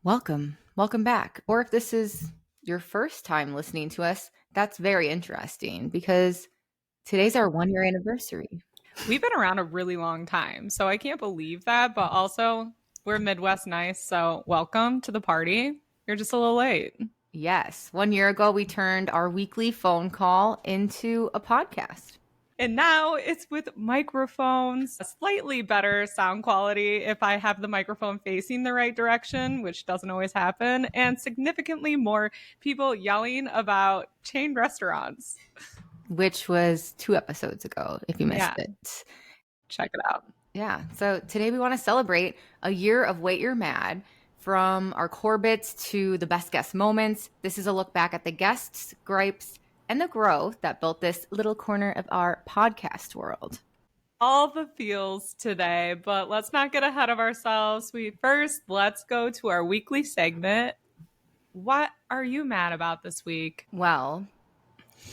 Welcome back. Or if this is your first time listening to us, that's very interesting because today's our 1 year anniversary. We've been around a really long time, so I can't believe that. But also, we're Midwest nice, so welcome to the party. You're just a little late. Yes, 1 year ago, we turned our weekly phone call into a podcast. And now it's with microphones, a slightly better sound quality if I have the microphone facing the right direction, which doesn't always happen, and significantly more people yelling about chain restaurants. Which was 2 episodes ago, if you missed it. Check it out. Yeah, so today we want to celebrate a year of Wait You're Mad. From our core bits to the best guest moments. This is a look back at the guests, gripes, and the growth that built this little corner of our podcast world. All the feels today, but let's not get ahead of ourselves. Let's go to our weekly segment. What are you mad about this week? Well,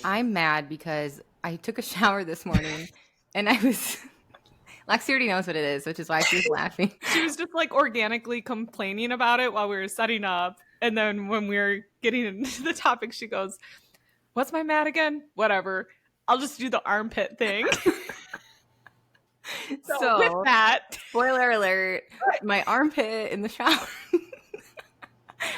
I'm mad because I took a shower this morning and I was... Lexi already knows what it is, which is why she was laughing. She was just like organically complaining about it while we were setting up. And then when we were getting into the topic, she goes, "What's my mad again? Whatever. I'll just do the armpit thing." So with that, spoiler alert, my armpit in the shower.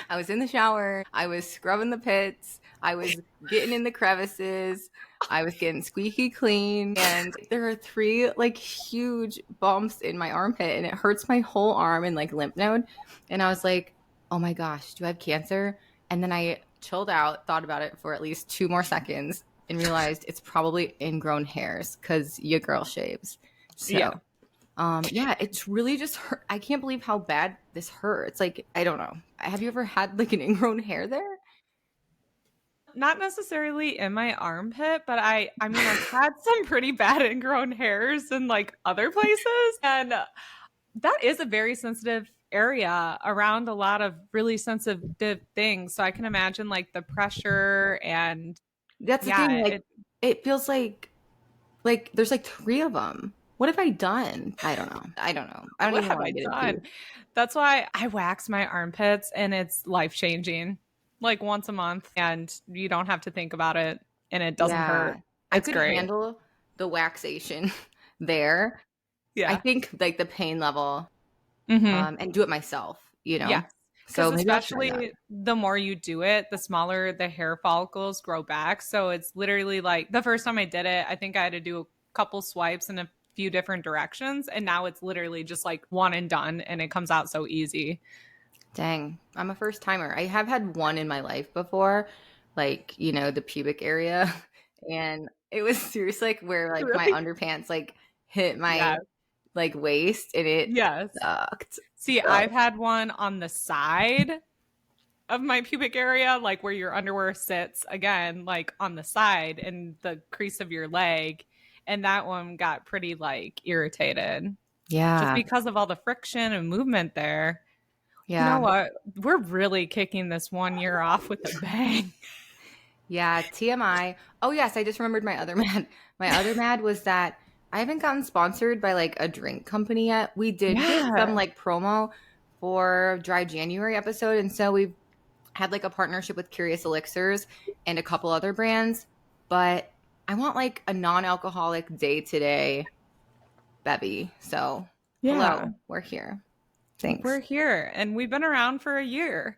I was in the shower. I was scrubbing the pits. I was getting in the crevices. I was getting squeaky clean. And there are 3 like huge bumps in my armpit and it hurts my whole arm and like lymph node. And I was like, oh my gosh, do I have cancer? And then I chilled out, thought about it for at least 2 more seconds and realized it's probably ingrown hairs because your girl shaves. So yeah, it's really just hurt. I can't believe how bad this hurts. Like, I don't know. Have you ever had like an ingrown hair there? Not necessarily in my armpit, but I mean, I've had some pretty bad ingrown hairs in like other places. And that is a very sensitive area around a lot of really sensitive things. So I can imagine like the pressure and that's the thing. Like, it feels like there's like 3 of them. What have I done? I don't know. I don't even want to get into it. That's why I wax my armpits and it's life-changing. Like once a month and you don't have to think about it and it doesn't hurt. I could handle the waxation there. Yeah. I think like the pain level and do it myself, you know? Yeah. So especially the more you do it, the smaller the hair follicles grow back. So it's literally like the first time I did it, I think I had to do a couple swipes in a few different directions. And now it's literally just like one and done and it comes out so easy. Dang, I'm a first timer. I have had one in my life before, like, you know, the pubic area. And it was seriously like where like my underpants like hit my like waist and it sucked. See, I've had one on the side of my pubic area, like where your underwear sits, again, like on the side and the crease of your leg. And that one got pretty like irritated. Yeah. Just because of all the friction and movement there. Yeah. You know what? We're really kicking this 1 year off with a bang. Yeah, TMI. Oh, yes, I just remembered my other mad. My other mad was that I haven't gotten sponsored by like a drink company yet. We did get some like promo for Dry January episode. And so we've had like a partnership with Curious Elixirs and a couple other brands. But I want like a non-alcoholic day-to-day bevy. So hello, we're here. Thanks. We're here and we've been around for a year.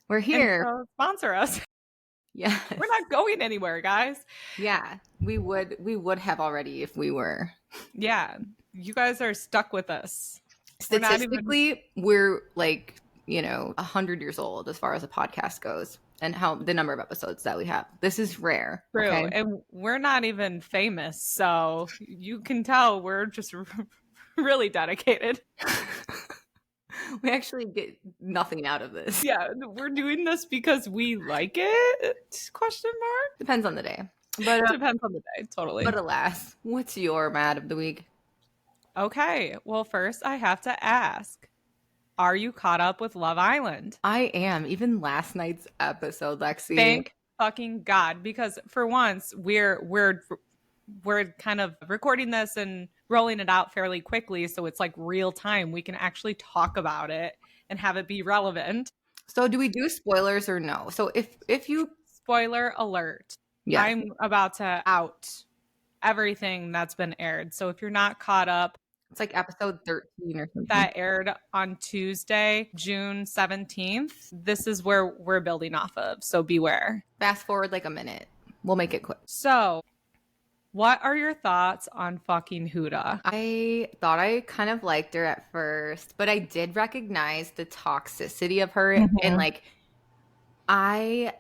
We're here. So sponsor us. Yeah. We're not going anywhere, guys. Yeah. We would have already if we were. Yeah. You guys are stuck with us. Statistically, we're like, you know, 100 years old as far as a podcast goes and how the number of episodes that we have. This is rare. True. Okay? And we're not even famous. So you can tell we're just really dedicated. We actually get nothing out of this. Yeah, we're doing this because we like it? Question mark? Depends on the day. But depends on the day, totally. But alas, what's your mad of the week? Okay, well, first I have to ask, are you caught up with Love Island? I am. Even last night's episode, Lexi. Thank fucking God, because for once we're kind of recording this and rolling it out fairly quickly, so it's like real time. We can actually talk about it and have it be relevant. So do we do spoilers or no? So if you Spoiler alert. yes, I'm about to out everything that's been aired. So if you're not caught up, it's like episode 13 or something. that aired on Tuesday, June 17th. This is where we're building off of. So beware. Fast forward like a minute. We'll make it quick. So, what are your thoughts on fucking Huda? I thought I kind of liked her at first, but I did recognize the toxicity of her. And like, I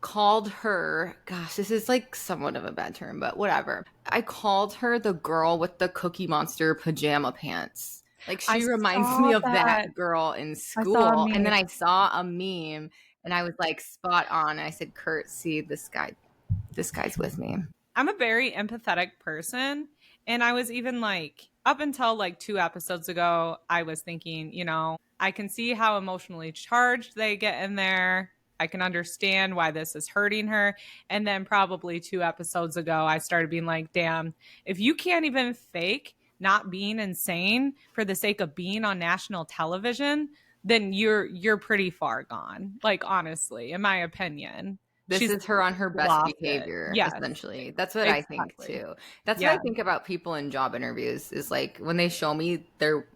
called her, gosh, this is like somewhat of a bad term, but whatever. I called her the girl with the Cookie Monster pajama pants. Like, she reminds me of that girl in school. And then I saw a meme and I was like, spot on. And I said, Kurt, see, this guy's with me. I'm a very empathetic person. And I was even like, up until like 2 episodes ago, I was thinking, you know, I can see how emotionally charged they get in there. I can understand why this is hurting her. And then probably 2 episodes ago, I started being like, damn, if you can't even fake not being insane for the sake of being on national television, then you're pretty far gone. Like, honestly, in my opinion. This is her on her best behavior, yes, essentially. That's what I think too. That's what I think about people in job interviews is like when they show me they're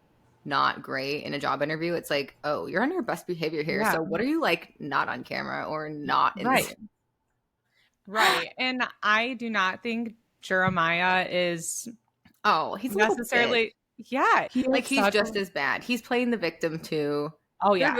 not great in a job interview, it's like, oh, you're on your best behavior here. So what are you like not on camera or not in this? Right. And I do not think Jeremiah is he's necessarily he's just as bad. He's playing the victim too. Oh yeah,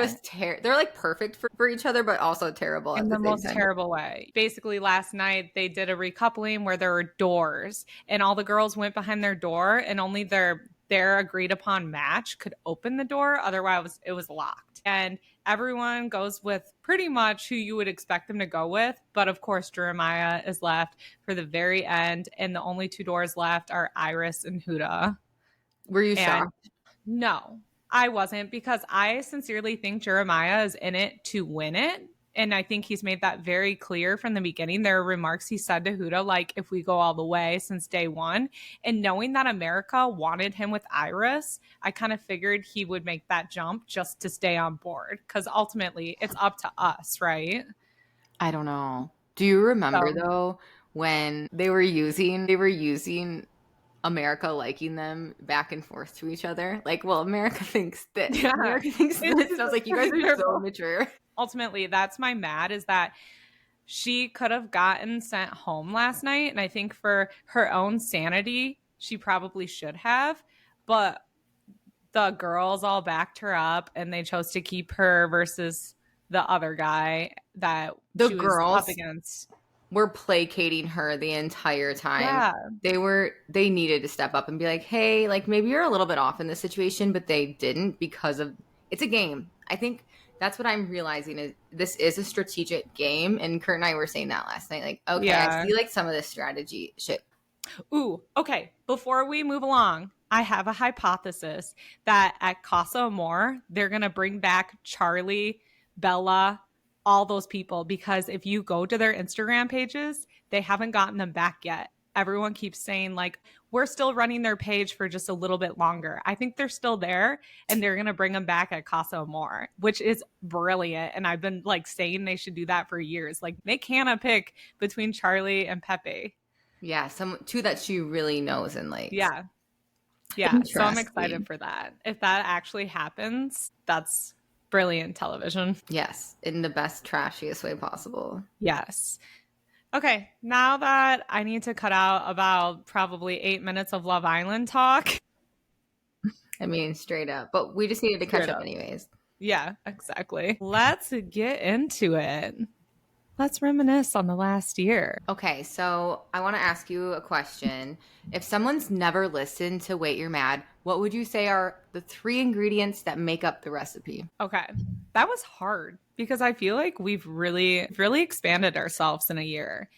they're like perfect for each other, but also terrible in the most terrible way. Basically, last night they did a recoupling where there were doors, and all the girls went behind their door, and only their agreed upon match could open the door. Otherwise, it was locked. And everyone goes with pretty much who you would expect them to go with. But of course, Jeremiah is left for the very end, and the only 2 doors left are Iris and Huda. Were you shocked? No. I wasn't, because I sincerely think Jeremiah is in it to win it. And I think he's made that very clear from the beginning. There are remarks he said to Huda, like, if we go all the way since day one. And knowing that America wanted him with Iris, I kind of figured he would make that jump just to stay on board. Because ultimately, it's up to us, right? I don't know. Do you remember, though, when they were using America liking them back and forth to each other? Like, well, America thinks this. Yeah. America thinks this. And I was like, you guys are so mature. Ultimately, that's my mad, is that she could have gotten sent home last night. And I think for her own sanity, she probably should have. But the girls all backed her up and they chose to keep her versus the other guy that she was up against. Were placating her the entire time. Yeah. They needed to step up and be like, hey, like, maybe you're a little bit off in this situation, but they didn't, because of it's a game. I think that's what I'm realizing is this is a strategic game. And Kurt and I were saying that last night. Like, okay, I see like some of this strategy shit. Ooh, okay. Before we move along, I have a hypothesis that at Casa Amor, they're going to bring back Charlie, Bella, all those people, because if you go to their Instagram pages, they haven't gotten them back yet. Everyone keeps saying like, we're still running their page for just a little bit longer. I think they're still there and they're going to bring them back at Casa Amor, which is brilliant. And I've been like saying they should do that for years. Like, make Hannah pick between Charlie and Pepe. Yeah. Two that she really knows and likes. Yeah. So I'm excited for that. If that actually happens, that's brilliant television. Yes, in the best trashiest way possible. Yes. Okay, now that I need to cut out about probably 8 minutes of Love Island talk. I mean, straight up. But we just needed to catch up anyways. Yeah, exactly. Let's get into it. Let's reminisce on the last year. Okay, so I want to ask you a question. If someone's never listened to Wait, You're Mad, what would you say are the 3 ingredients that make up the recipe? Okay, that was hard because I feel like we've really expanded ourselves in a year.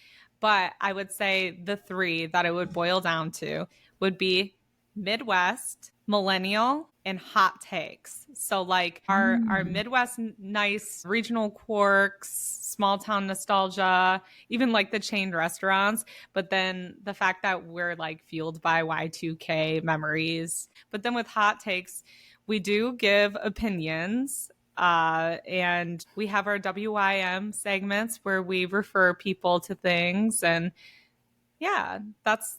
But I would say the 3 that it would boil down to would be Midwest, millennial, and hot takes. So like our Midwest nice regional quirks, small town nostalgia, even like the chained restaurants, but then the fact that we're like fueled by Y2K memories. But then with hot takes, we do give opinions And we have our WYM segments where we refer people to things. And yeah, that's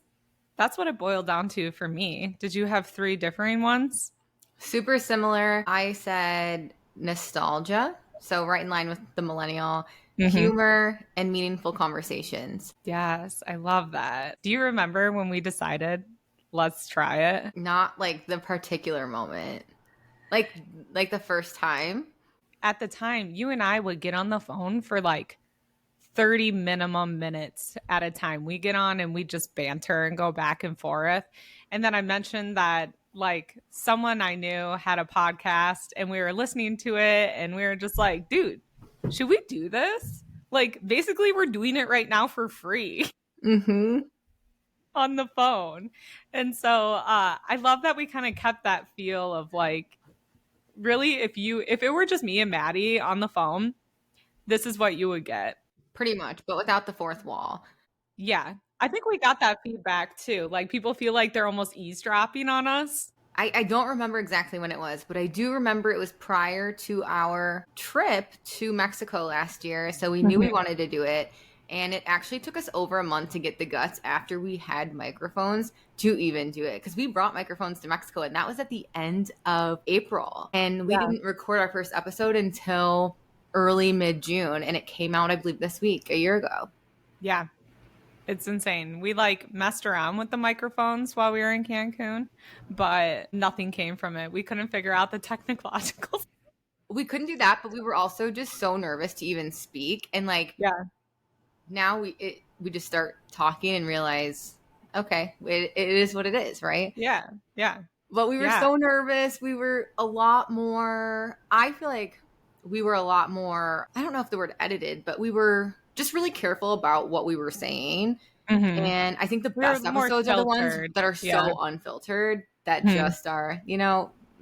what it boiled down to for me. Did you have 3 differing ones? Super similar. I said nostalgia. So, right in line with the millennial, Mm-hmm. humor and meaningful conversations. Yes, I love that. Do you remember when we decided let's try it? Not like the particular moment, like the first time. At the time, you and I would get on the phone for like 30 minimum minutes at a time. We get on and we just banter and go back and forth. And then I mentioned that like someone I knew had a podcast and we were listening to it and we were just like, dude, should we do this? Like basically we're doing it right now for free Mm-hmm. on the phone. And so I love that we kind of kept that feel of like really if it were just me and Maddie on the phone, this is what you would get. Pretty much, but without the fourth wall. Yeah. I think we got that feedback too. Like people feel like they're almost eavesdropping on us. I don't remember exactly when it was, but I do remember it was prior to our trip to Mexico last year. So we knew we wanted to do it. And it actually took us over a month to get the guts after we had microphones to even do it. Because we brought microphones to Mexico, and that was at the end of April. And we didn't record our first episode until early mid-June. And it came out, I believe, this week, a year ago. Yeah. It's insane. We like messed around with the microphones while we were in Cancun, but nothing came from it. We couldn't figure out the technological. We couldn't do that, but we were also just so nervous to even speak. And like, Yeah. now we just start talking and realize, okay, it is what it is, right? Yeah. Yeah. But we were so nervous. We were a lot more, I feel like we were a lot more, I don't know if the word edited, but we were just really careful about what we were saying. Mm-hmm. And I think the best episodes are the ones that are so unfiltered, that just are,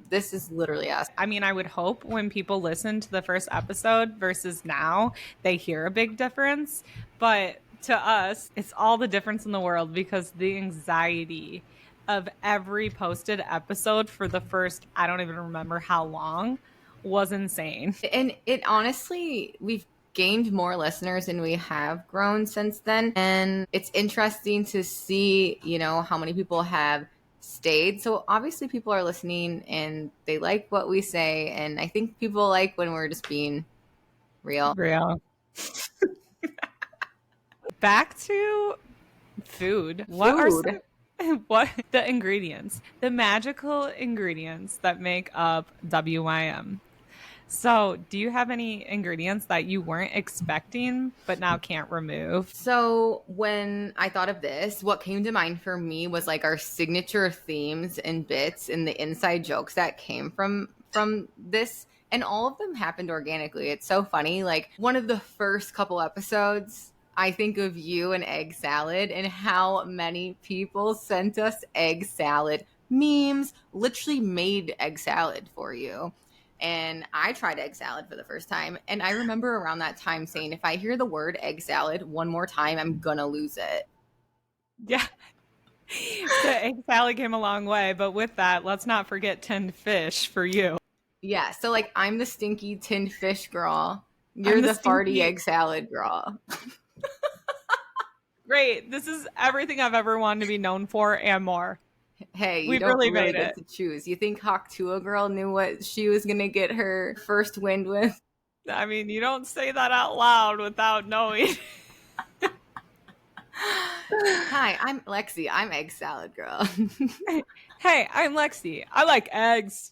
this is literally us. I mean, I would hope when people listen to the first episode versus now, they hear a big difference. But to us, it's all the difference in the world because the anxiety of every posted episode for the first, I don't even remember how long, was insane. And it honestly, we've gained more listeners and we have grown since then. And it's interesting to see, how many people have stayed. So obviously people are listening and they like what we say. And I think people like when we're just being real. Back to food. What are the ingredients, the magical ingredients that make up WYM? So, do you have any ingredients that you weren't expecting but now can't remove? So, when I thought of this, what came to mind for me was like our signature themes and bits and the inside jokes that came from this, and all of them happened organically. It's so funny. Like one of the first couple episodes, I think of you and egg salad and how many people sent us egg salad memes, literally made egg salad for you. And I tried egg salad for the first time. And I remember around that time saying, if I hear the word egg salad one more time, I'm going to lose it. Yeah. The egg salad came a long way. But with that, let's not forget tinned fish for you. Yeah. So like I'm the stinky tinned fish girl. You're the farty egg salad girl. Great. This is everything I've ever wanted to be known for and more. Hey, you don't really get to choose. You think Hawk Tua girl knew what she was going to get her first wind with? I mean, you don't say that out loud without knowing. Hi, I'm Lexi. I'm egg salad girl. Hey, I'm Lexi. I like eggs.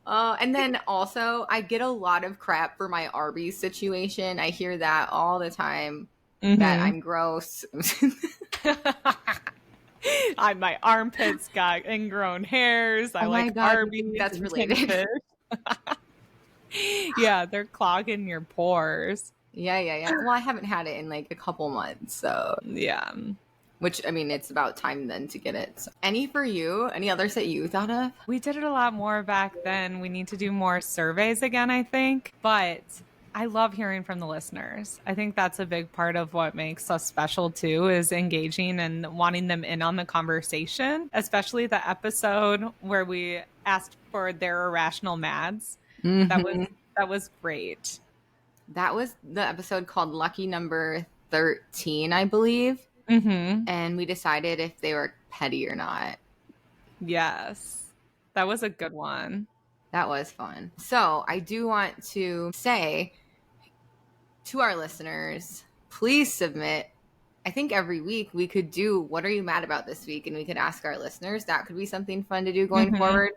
And then also, I get a lot of crap for my Arby's situation. I hear that all the time, that I'm gross. My armpits got ingrown hairs. I like Arby's. That's related. Yeah, they're clogging your pores. Yeah. Well, I haven't had it in like a couple months, so yeah. Which, I mean, it's about time then to get it. So, any for you? Any others that you thought of? We did it a lot more back then. We need to do more surveys again, I think. But I love hearing from the listeners. I think that's a big part of what makes us special too, is engaging and wanting them in on the conversation, especially the episode where we asked for their irrational mads. That was Mm-hmm. that was great. That was the episode called Lucky Number 13, I believe. Mm-hmm. And we decided if they were petty or not. Yes. That was a good one. That was fun. So I do want to say to our listeners, please submit. I think every week we could do what are you mad about this week? And we could ask our listeners. That could be something fun to do going forward.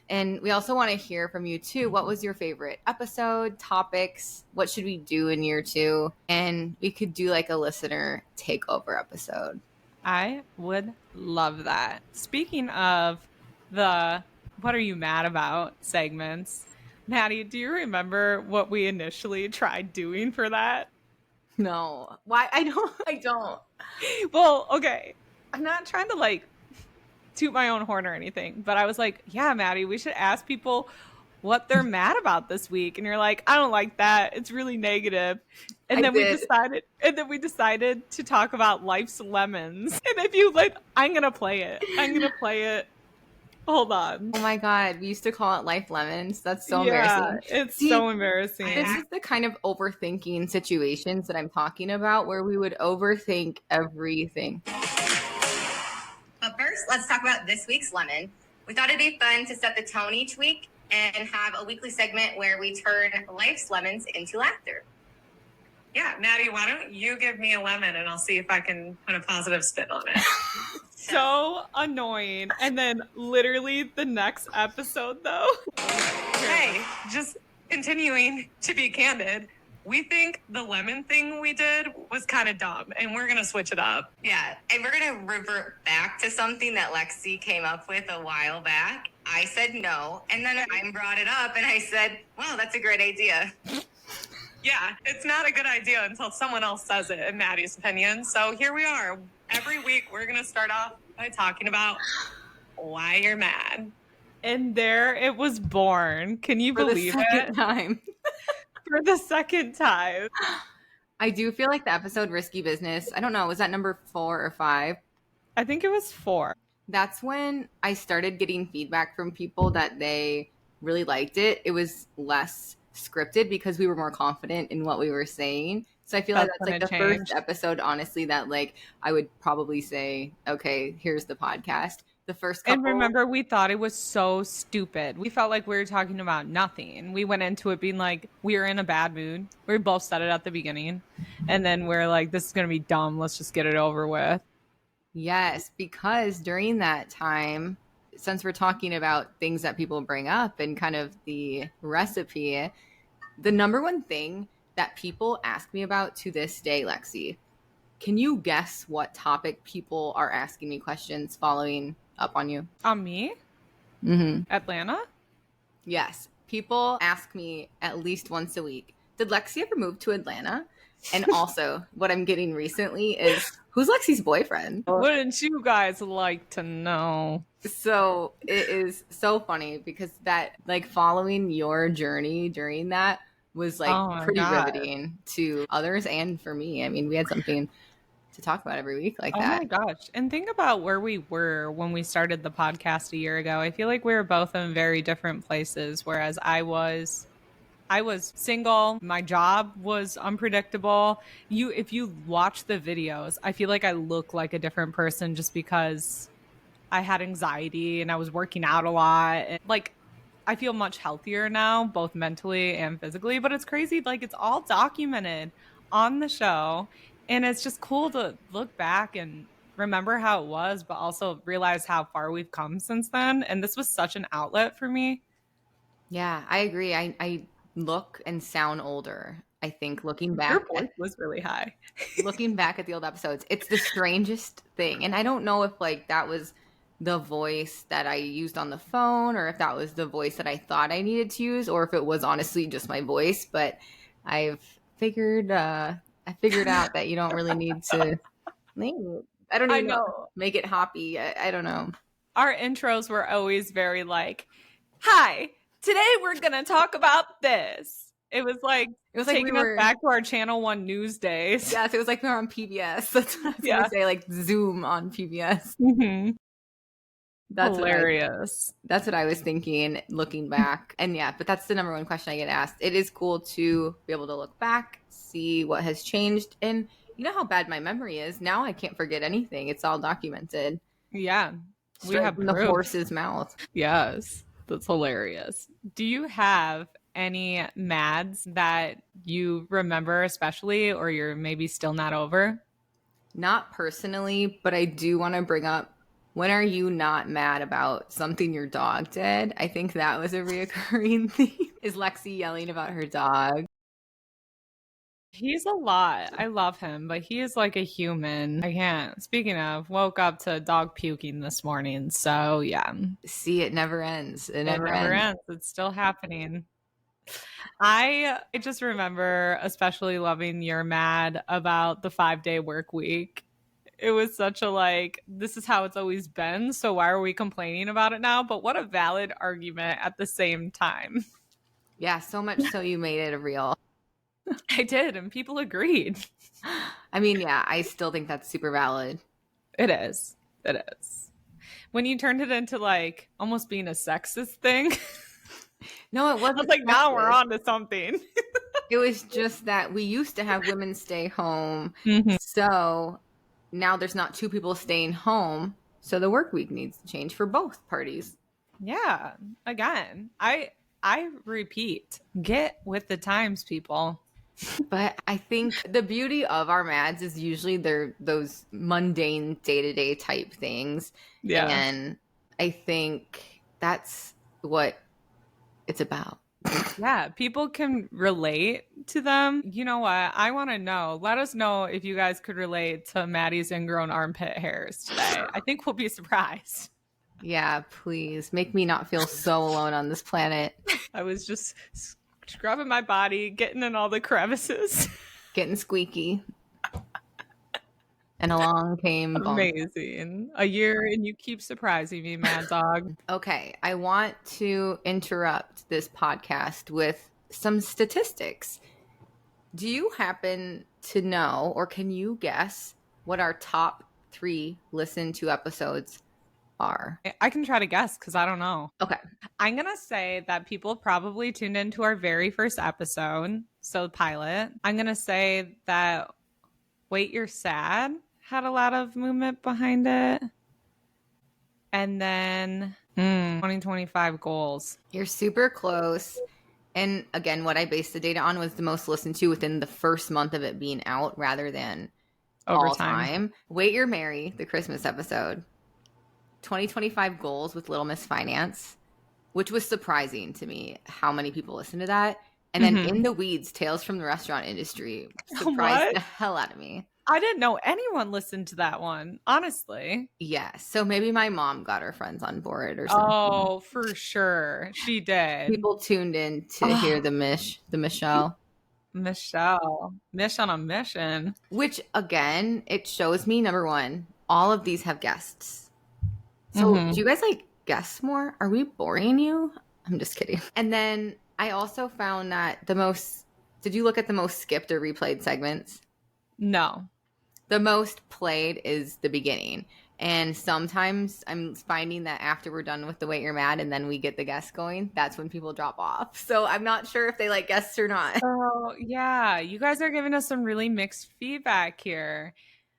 And we also want to hear from you too. What was your favorite episode, topics? What should we do in year 2? And we could do like a listener takeover episode. I would love that. Speaking of the what are you mad about segments, Maddie, do you remember what we initially tried doing for that? No. Why? I don't. Well, okay. I'm not trying to like toot my own horn or anything, but I was like, yeah, Maddie, we should ask people what they're mad about this week. And you're like, I don't like that. It's really negative. And then we decided to talk about life's lemons. And if you like, I'm going to play it. Hold on. Oh my God. We used to call it Life Lemons. That's so embarrassing. It's so embarrassing. This is the kind of overthinking situations that I'm talking about where we would overthink everything. But first, let's talk about this week's lemon. We thought it'd be fun to set the tone each week and have a weekly segment where we turn life's lemons into laughter. Yeah, Maddie, why don't you give me a lemon and I'll see if I can put a positive spin on it. So annoying. And then literally the next episode though. Hey, just continuing to be candid, we think the lemon thing we did was kind of dumb and we're going to switch it up. Yeah, and we're going to revert back to something that Lexi came up with a while back. I said no, and then I brought it up and I said, wow, that's a great idea. Yeah, it's not a good idea until someone else says it, in Maddie's opinion. So here we are. Every week, we're going to start off by talking about why you're mad. And there it was born. Can you believe For the second it? time. For the second time. I do feel like the episode Risky Business, I don't know, was that number 4 or 5? I think it was 4. That's when I started getting feedback from people that they really liked it. It was less scripted because we were more confident in what we were saying. So I feel like that's like the first episode, honestly, that like I would probably say, okay, here's the podcast. The first couple. And remember, we thought it was so stupid. We felt like we were talking about nothing. We went into it being like, we were in a bad mood. We both said it at the beginning. And then we're like, this is going to be dumb. Let's just get it over with. Yes, because during that time, since we're talking about things that people bring up and kind of the recipe, the number one thing that people ask me about to this day, Lexi, can you guess what topic people are asking me questions following up on you? On me? Mm-hmm. Atlanta? Yes. People ask me at least once a week, did Lexi ever move to Atlanta? And also, what I'm getting recently is, who's Lexi's boyfriend? Wouldn't you guys like to know? So it is so funny because that, like, following your journey during that was like pretty riveting to others and for me. I mean, we had something to talk about every week like that. Oh my gosh. And think about where we were when we started the podcast a year ago. I feel like we were both in very different places, whereas I was single. My job was unpredictable. If you watch the videos, I feel like I look like a different person just because I had anxiety and I was working out a lot. And like, I feel much healthier now, both mentally and physically, but it's crazy. Like, it's all documented on the show. And it's just cool to look back and remember how it was, but also realize how far we've come since then. And this was such an outlet for me. Yeah, I agree. I look and sound older. I think looking back, your voice was really high. Looking back at the old episodes, it's the strangest thing. And I don't know if like that was the voice that I used on the phone or if that was the voice that I thought I needed to use or if it was honestly just my voice. But I've figured out that you don't really need to. I don't even know. Make it hoppy. I don't know. Our intros were always very like, hi, today we're going to talk about this. It was like we taking were us back to our Channel 1 news days. Yes, it was like we were on PBS. That's what I was gonna say, like Zoom on PBS. Mm-hmm. That's hilarious. That's what I was thinking looking back. And yeah, but that's the number one question I get asked. It is cool to be able to look back, see what has changed. And you know how bad my memory is. Now I can't forget anything. It's all documented. Yeah. We have from the horse's mouth. Yes. That's hilarious. Do you have any mads that you remember especially, or you're maybe still not over? Not personally, but I do want to bring up, when are you not mad about something your dog did? I think that was a reoccurring theme. Is Lexi yelling about her dog? He's a lot. I love him, but he is like a human. I can't. Speaking of, woke up to dog puking this morning. So yeah. See, it never ends. It never ends. It's still happening. I just remember especially loving your mad about the 5-day work week. It was such a like, this is how it's always been, so why are we complaining about it now? But what a valid argument at the same time. Yeah, so much so you made it a real. I did, and people agreed. I mean, yeah, I still think that's super valid. It is. It is. When you turned it into like almost being a sexist thing. No, it wasn't. I was like, now we're on to something. It was just that we used to have women stay home. Mm-hmm. So now there's not two people staying home. So the work week needs to change for both parties. Yeah. Again, I repeat, get with the times, people. But I think the beauty of our mads is usually they're those mundane day-to-day type things. Yeah. And I think that's what it's about. Yeah, people can relate to them. You know what? I want to know. Let us know if you guys could relate to Maddie's ingrown armpit hairs today. I think we'll be surprised. Yeah, please. Make me not feel so alone on this planet. I was just scrubbing my body, getting in all the crevices. Getting squeaky. And along came bump. Amazing. A year and you keep surprising me, Mad Dog. Okay, I want to interrupt this podcast with some statistics. Do you happen to know, or can you guess, what our top 3 listened to episodes are? I can try to guess because I don't know. Okay. I'm going to say that people probably tuned into our very first episode, so the pilot. I'm going to say that Wait, You're Sad had a lot of movement behind it. And then 2025 goals. You're super close. And again, what I based the data on was the most listened to within the first month of it being out rather than over all time. Wait, You're Merry, the Christmas episode. 2025 goals with Little Miss Finance, which was surprising to me how many people listened to that. And then In the Weeds, Tales from the Restaurant Industry, surprised the hell out of me. I didn't know anyone listened to that one, honestly. Yeah, so maybe my mom got her friends on board or something. Oh, for sure. She did. People tuned in to hear the Michelle. Mish on a mission. Which, again, it shows me, number one, all of these have guests. So do you guys like guess more? Are we boring you? I'm just kidding. And then I also found that did you look at the most skipped or replayed segments? No. The most played is the beginning. And sometimes I'm finding that after we're done with the Wait, You're Mad and then we get the guests going, that's when people drop off. So I'm not sure if they like guests or not. Oh, yeah. You guys are giving us some really mixed feedback here.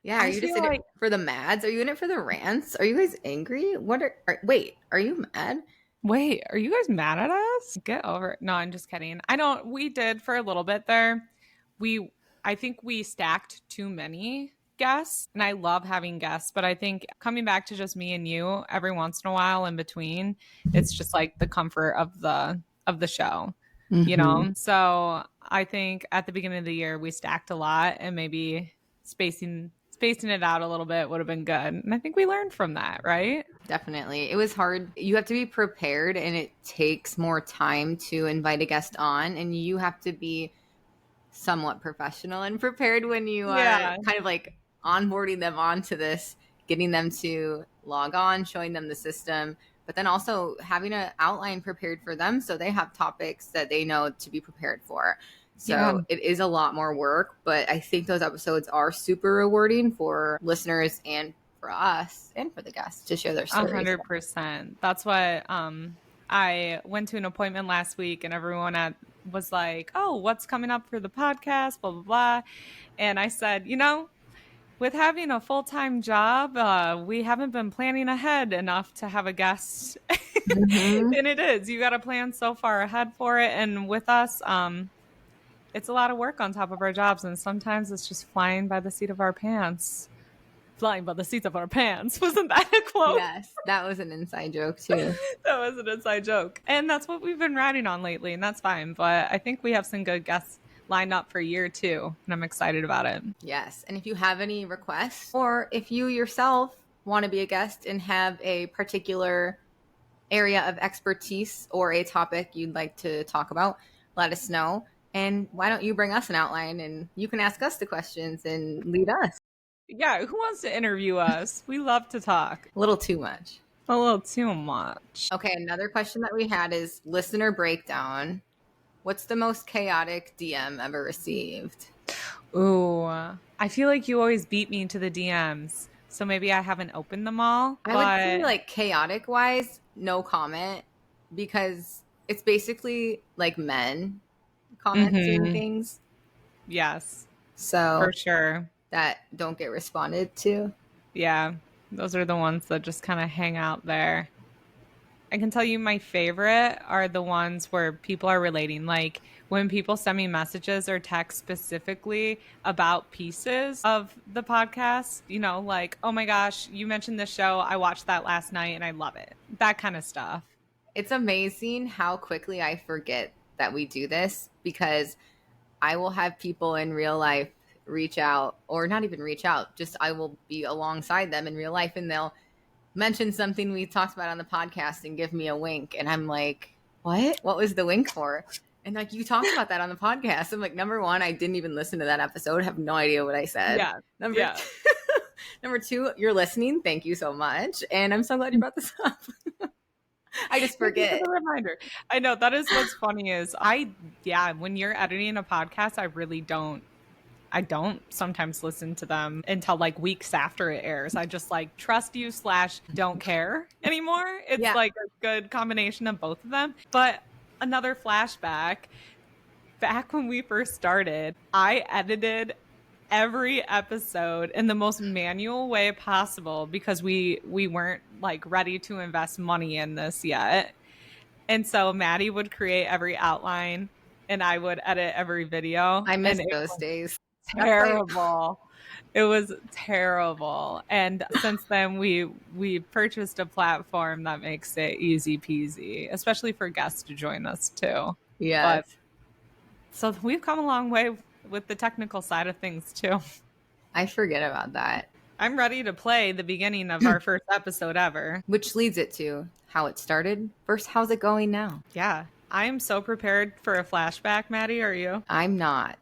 Yeah, are you just in it for the mads? Are you in it for the rants? Are you guys angry? Wait, are you mad? Wait, are you guys mad at us? Get over it. No, I'm just kidding. We did for a little bit there. I think we stacked too many guests, and I love having guests, but I think coming back to just me and you every once in a while in between, it's just like the comfort of the show, you know? So I think at the beginning of the year, we stacked a lot, and maybe spacing it out a little bit would have been good. And I think we learned from that, right? Definitely. It was hard. You have to be prepared, and it takes more time to invite a guest on, and you have to be somewhat professional and prepared when you are kind of like onboarding them onto this. getting them to log on, showing them the system, but then also having an outline prepared for them so they have topics that they know to be prepared for. So it is a lot more work, but I think those episodes are super rewarding for listeners and for us and for the guests to share their stories. 100%. That's what I went to an appointment last week and everyone was like, oh, what's coming up for the podcast, blah, blah, blah. And I said, with having a full-time job, we haven't been planning ahead enough to have a guest. Mm-hmm. And it is. You got to plan so far ahead for it. And with us, it's a lot of work on top of our jobs. And sometimes it's just flying by the seat of our pants. Flying by the seats of our pants. Wasn't that a quote? Yes, that was an inside joke too. That was an inside joke. And that's what we've been riding on lately, and that's fine. But I think we have some good guests lined up for year 2, and I'm excited about it. Yes, and if you have any requests, or if you yourself want to be a guest and have a particular area of expertise or a topic you'd like to talk about, let us know. And why don't you bring us an outline and you can ask us the questions and lead us. Yeah, who wants to interview us? We love to talk. A little too much. A little too much. Okay, another question that we had is listener breakdown. What's the most chaotic DM ever received? Ooh, I feel like you always beat me to the DMs. So maybe I haven't opened them all. I would say like chaotic wise, no comment, because it's basically like men commenting things. Yes. So for sure. That don't get responded to. Yeah, those are the ones that just kind of hang out there. I can tell you my favorite are the ones where people are relating. Like when people send me messages or text specifically about pieces of the podcast, like, oh my gosh, you mentioned this show. I watched that last night and I love it. That kind of stuff. It's amazing how quickly I forget that we do this, because I will have people in real life reach out, or not even reach out, just I will be alongside them in real life and they'll mention something we talked about on the podcast and give me a wink, and I'm like, what was the wink for? And like, you talked about that on the podcast. I'm like, number one, I didn't even listen to that episode, have no idea what I said. Number two, you're listening, thank you so much, and I'm so glad you brought this up. I just forget. A reminder. I know, that is what's funny is when you're editing a podcast, I don't sometimes listen to them until like weeks after it airs. I just like trust you / don't care anymore. It's like a good combination of both of them. But another flashback, back when we first started, I edited every episode in the most manual way possible because we weren't like ready to invest money in this yet. And so Maddie would create every outline and I would edit every video. I miss those days. Terrible. It was terrible. And since then we purchased a platform that makes it easy peasy, especially for guests to join us too. Yeah. So we've come a long way with the technical side of things too. I forget about that. I'm ready to play the beginning of our first episode ever. Which leads it to how it started. First, how's it going now? Yeah. I'm so prepared for a flashback, Maddie. Are you? I'm not.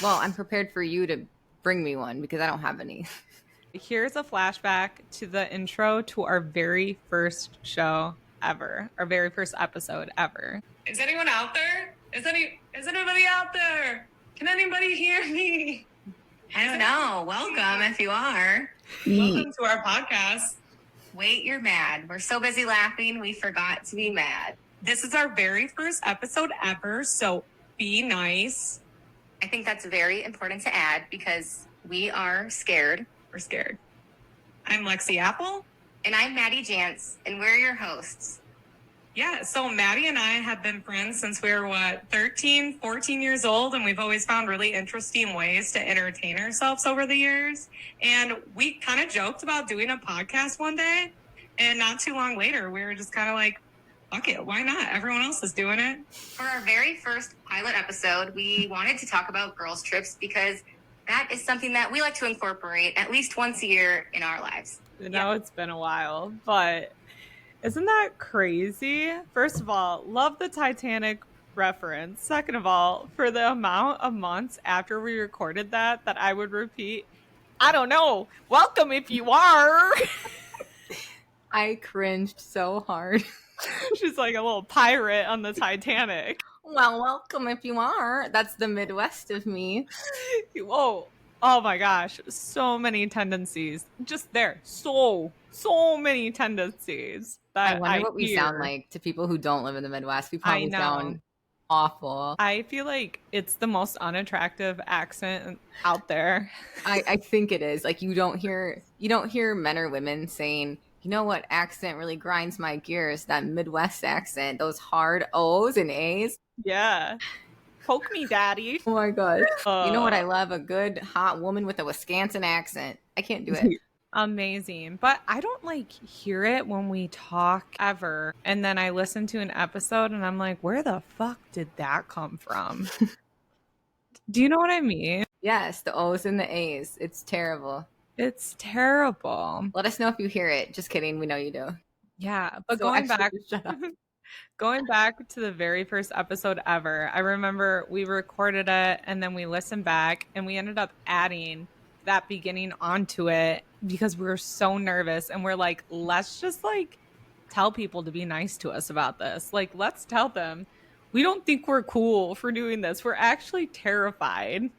Well, I'm prepared for you to bring me one because I don't have any. Here's a flashback to the intro to our very first show ever, our very first episode ever. Is anyone out there? Is anybody out there? Can anybody hear me? I don't know. Welcome if you are. Welcome to our podcast. Wait, you're mad. We're so busy laughing, we forgot to be mad. This is our very first episode ever, so be nice. I think that's very important to add because we are scared. We're scared. I'm Lexi Apple. And I'm Maddie Jantz, and we're your hosts. Yeah, so Maddie and I have been friends since we were, 13, 14 years old, and we've always found really interesting ways to entertain ourselves over the years. And we kind of joked about doing a podcast one day, and not too long later, we were just kind of like, fuck it, why not? Everyone else is doing it. For our very first pilot episode, we wanted to talk about girls' trips because that is something that we like to incorporate at least once a year in our lives. It's been a while, but isn't that crazy? First of all, love the Titanic reference. Second of all, for the amount of months after we recorded that I would repeat I don't know. Welcome if you are. I cringed so hard. She's like a little pirate on the Titanic. Well, welcome if you are. That's the Midwest of me. Whoa. Oh my gosh. So many tendencies. Just there. So many tendencies. That I wonder what we hear. sound like to people who don't live in the Midwest. We I probably know. sound awful. I feel like it's the most unattractive accent out there. I think it is. Like you don't hear men or women saying, you know what accent really grinds my gears? That Midwest accent, those hard O's and A's. Yeah. Poke me, daddy. Oh my gosh. You know what I love? A good hot woman with a Wisconsin accent. I can't do it. Amazing. But I don't like hear it when we talk ever. And then I listen to an episode and I'm like, where the fuck did that come from? Do you know what I mean? Yes, the O's and the A's. It's terrible. It's terrible. Let us know if you hear it. Just kidding. We know you do. Yeah. But So going actually, back, shut up. going back to the very first episode ever, I remember we recorded it and then we listened back and we ended up adding that beginning onto it because we were so nervous and we're like, let's just like tell people to be nice to us about this. Like, let's tell them we don't think we're cool for doing this. We're actually terrified.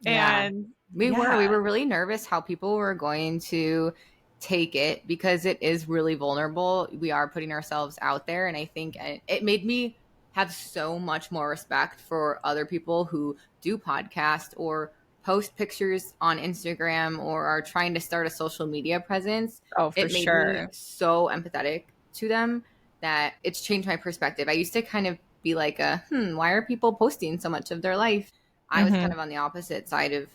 Yeah. And we were really nervous how people were going to take it because it is really vulnerable. We are putting ourselves out there. And I think it made me have so much more respect for other people who do podcasts or post pictures on Instagram or are trying to start a social media presence. Oh, for it made sure. me so empathetic to them that it's changed my perspective. I used to kind of be like, why are people posting so much of their life? I was kind of on the opposite side of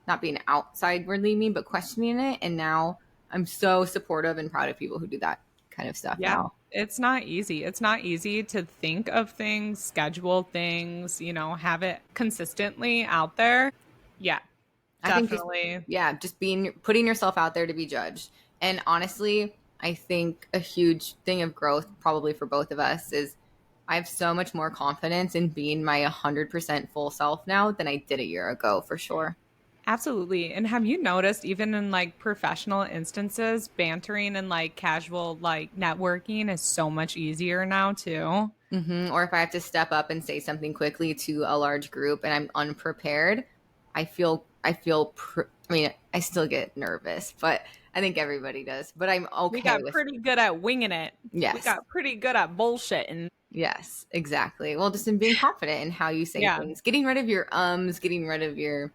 not being outsidewardly mean, but questioning it. And now I'm so supportive and proud of people who do that kind of stuff now. It's not easy. It's not easy to think of things, schedule things, you know, have it consistently out there. Yeah, definitely. Just putting yourself out there to be judged. And honestly, I think a huge thing of growth probably for both of us is I have so much more confidence in being my 100% full self now than I did a year ago, for sure. Absolutely. And have you noticed even in like professional instances, bantering and like casual like networking is so much easier now too? Mm-hmm. Or if I have to step up and say something quickly to a large group and I'm unprepared, I mean, I still get nervous, but I think everybody does. But I'm okay. We got pretty good at winging it. Yes. We got pretty good at bullshitting. Yes, exactly. Well, just in being confident in how you say things, getting rid of your getting rid of your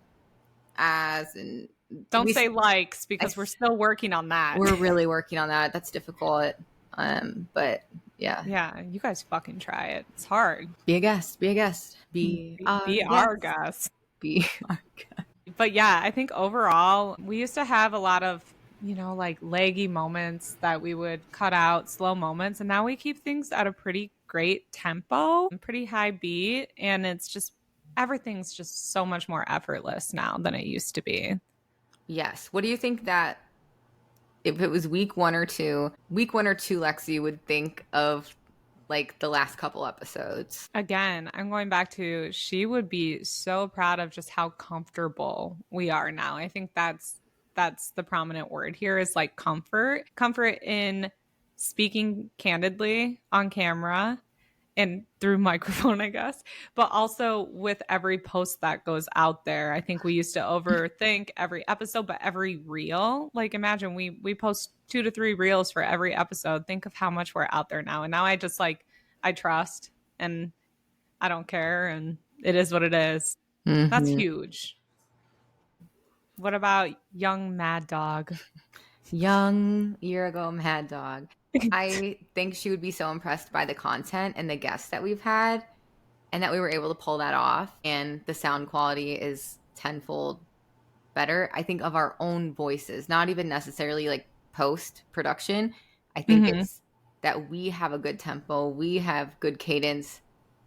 as, and don't say likes because we're still working on that. We're really working on that. That's difficult. But yeah. Yeah, you guys fucking try it. It's hard. Be a guest. Be a guest. Be our guest. Be our guest. But yeah, I think overall, we used to have a lot of, you know, like laggy moments that we would cut out, slow moments. And now we keep things at a pretty great tempo, pretty high beat. And it's just, everything's just so much more effortless now than it used to be. Yes. What do you think that if it was week one or two, Lexi would think of like the last couple episodes? Again, I'm going back to, she would be so proud of just how comfortable we are now. I think that's the prominent word here is like comfort in speaking candidly on camera and through microphone, I guess, but also with every post that goes out there. I think we used to overthink every episode, but every reel, like imagine we post 2 to 3 reels for every episode. Think of how much we're out there now. And now I just like, I trust and I don't care. And it is what it is. Mm-hmm. That's huge. What about young Mad Dog? Young year ago Mad Dog. I think she would be so impressed by the content and the guests that we've had and that we were able to pull that off. And the sound quality is tenfold better. I think of our own voices, not even necessarily like post-production. I think it's that we have a good tempo. We have good cadence.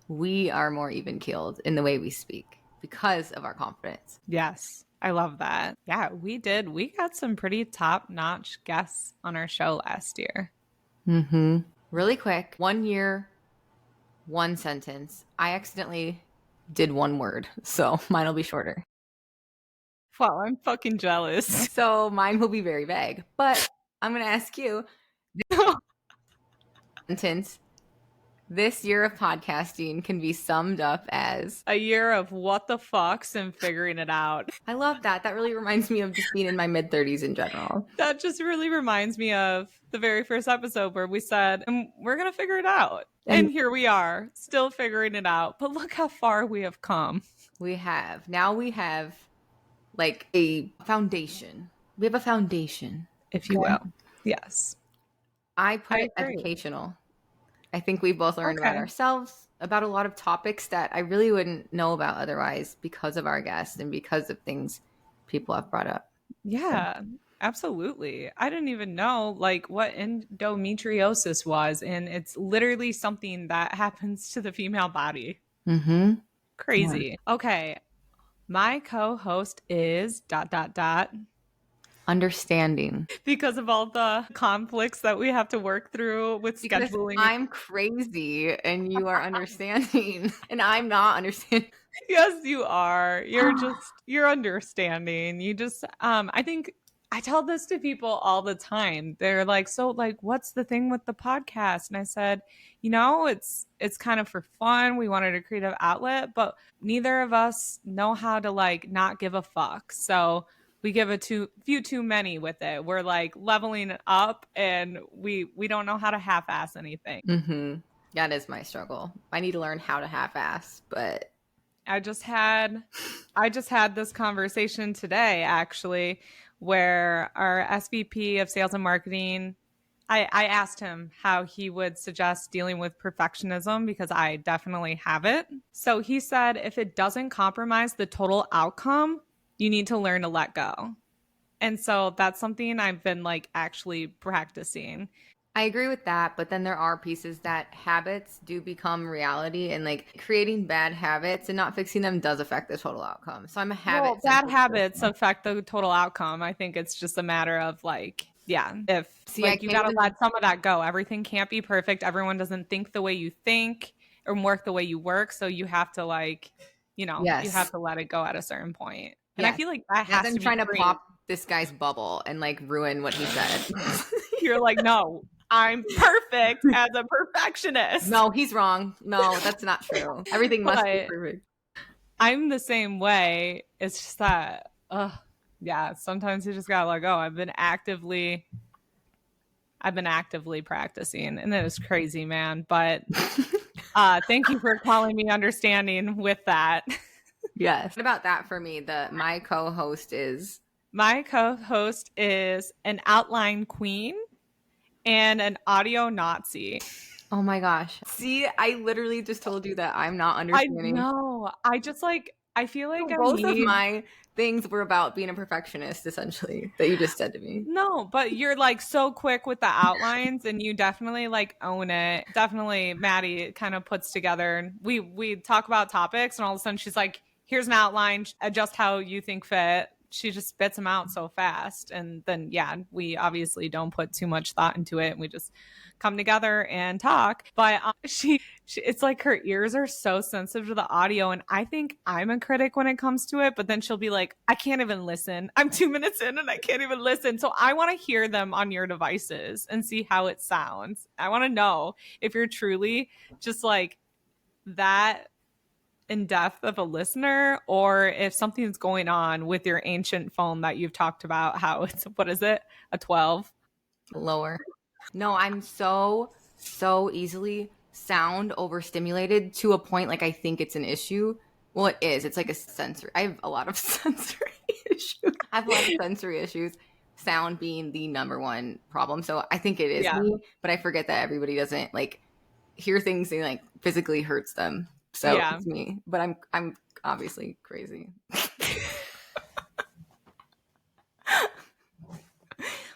We are more even-keeled in the way we speak because of our confidence. Yes. I love that. Yeah, we did. We got some pretty top-notch guests on our show last year. Mm-hmm. Really quick. 1 year, 1 sentence. I accidentally did 1 word, so mine will be shorter. Wow, I'm fucking jealous. So mine will be very vague. But I'm going to ask you, sentence, this year of podcasting can be summed up as a year of what the fucks and figuring it out. I love that. That really reminds me of just being in my mid-30s in general. That just really reminds me of the very first episode where we said, we're going to figure it out. And here we are, still figuring it out. But look how far we have come. We have. Now we have like a foundation. We have a foundation, if you will. Yes. I put it educational. I think we both learned about ourselves, about a lot of topics that I really wouldn't know about otherwise because of our guests and because of things people have brought up. Yeah, absolutely. I didn't even know like what endometriosis was, and it's literally something that happens to the female body. Mm-hmm. Crazy. Yeah. Okay. My co-host is ... Understanding. Because of all the conflicts that we have to work through with scheduling. I'm crazy and you are understanding and I'm not understanding. Yes, you are. You're understanding. You just, I think I tell this to people all the time. They're like, so like, what's the thing with the podcast? And I said, it's kind of for fun. We wanted a creative outlet, but neither of us know how to like not give a fuck. So we give a few too many with it. We're like leveling it up and we don't know how to half-ass anything. Mm-hmm. That is my struggle. I need to learn how to half-ass, but I just had this conversation today actually where our SVP of sales and marketing, I asked him how he would suggest dealing with perfectionism because I definitely have it. So he said if it doesn't compromise the total outcome, you need to learn to let go. And so that's something I've been like actually practicing. I agree with that, but then there are pieces that habits do become reality, and like creating bad habits and not fixing them does affect the total outcome. So I'm a habit. Well, bad habits affect the total outcome. I think it's just a matter of like, yeah, if you got to let some of that go. Everything can't be perfect. Everyone doesn't think the way you think or work the way you work. So you have to like, you have to let it go at a certain point. And I feel like that has to be trying to pop this guy's bubble and like ruin what he said. You're like, no, I'm perfect as a perfectionist. No, he's wrong. No, that's not true. Everything must be perfect. I'm the same way. It's just that, sometimes you just gotta let go. I've been actively practicing, and it was crazy, man. But thank you for calling me understanding with that. Yes. What about that for me? My co-host is an outline queen and an audio Nazi. Oh my gosh. See, I literally just told you that I'm not understanding. I know. I feel like both of my things were about being a perfectionist, essentially, that you just said to me. No, but you're like so quick with the outlines and you definitely like own it. Definitely Maddie kind of puts together, we talk about topics and all of a sudden she's like, here's an outline, adjust how you think fit. She just spits them out so fast. And then, we obviously don't put too much thought into it. We just come together and talk. But she it's like her ears are so sensitive to the audio. And I think I'm a critic when it comes to it. But then she'll be like, I can't even listen. I'm 2 minutes in and I can't even listen. So I want to hear them on your devices and see how it sounds. I want to know if you're truly just like that in depth of a listener, or if something's going on with your ancient phone that you've talked about, how it's, what is it, a 12? Lower. No, I'm so easily sound overstimulated to a point like I think it's an issue. Well, it is. It's like a sensory. I have a lot of sensory issues. Sound being the number one problem. So I think it is me, but I forget that everybody doesn't like hear things and like physically hurts them. So it's me, but I'm obviously crazy.